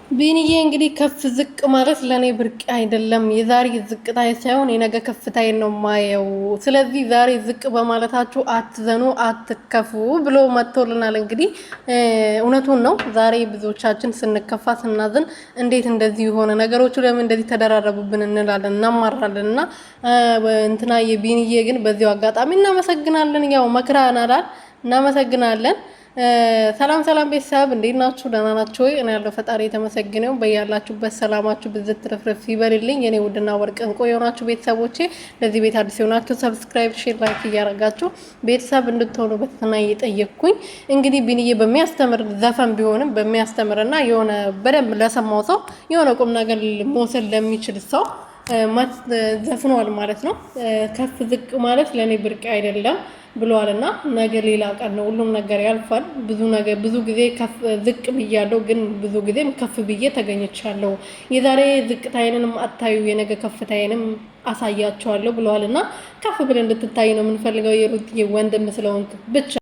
ቢኒዬ እንግዲህ ከፍ ዝቅ ማለት ለኔ ብርቅ አይደለም። የዛሬ ዝቅታዬ ሳይሆን የነገ ከፍታዬን ነው ማየው። ስለዚህ ዛሬ ዝቅ በማለታችሁ አትዘኑ፣ አትከፉ ብሎ መጥቶልናል። እንግዲህ እውነቱን ነው። ዛሬ ብዙዎቻችን ስንከፋ ስናዝን እንዴት እንደዚህ የሆነ ነገሮቹ ለምን እንደዚህ ተደራረቡብን እንላለን፣ እናማራለን። እና እንትና የቢኒዬ ግን በዚሁ አጋጣሚ እናመሰግናለን። ያው መክራናል፣ እናመሰግናለን። ሰላም ሰላም ቤተሰብ እንዴት ናችሁ? ደህና ናችሁ ወይ? እኔ ያለው ፈጣሪ የተመሰገነው በያላችሁበት ሰላማችሁ ብዝት ትርፍርፍ ይበልልኝ። የኔ ውድና ወርቅ እንቁ የሆናችሁ ቤተሰቦቼ ለዚህ ቤት አዲስ የሆናችሁ ሰብስክራይብ፣ ሼር፣ ላይክ እያደረጋችሁ ቤተሰብ እንድትሆኑ በትህትና እየጠየቅኩኝ እንግዲህ ቢኒዬ በሚያስተምር ዘፈን ቢሆንም በሚያስተምርና የሆነ በደንብ ለሰማው ሰው የሆነ ቁም ነገር መውሰድ ለሚችል ሰው ዘፍኗል ማለት ነው። ከፍ ዝቅ ማለት ለኔ ብርቅ አይደለም ብለዋልና ነገ ሌላ ቀን ነው። ሁሉም ነገር ያልፋል። ብዙ ጊዜ ከፍ ዝቅ ብያለሁ፣ ግን ብዙ ጊዜም ከፍ ብዬ ተገኝቻለሁ። የዛሬ ዝቅታዬንም አታዩ፣ የነገ ከፍታዬንም አሳያቸዋለሁ ብለዋልና ከፍ ብለን እንድትታይ ነው የምንፈልገው የሩትዬ ወንድም ስለሆንክ ብቻ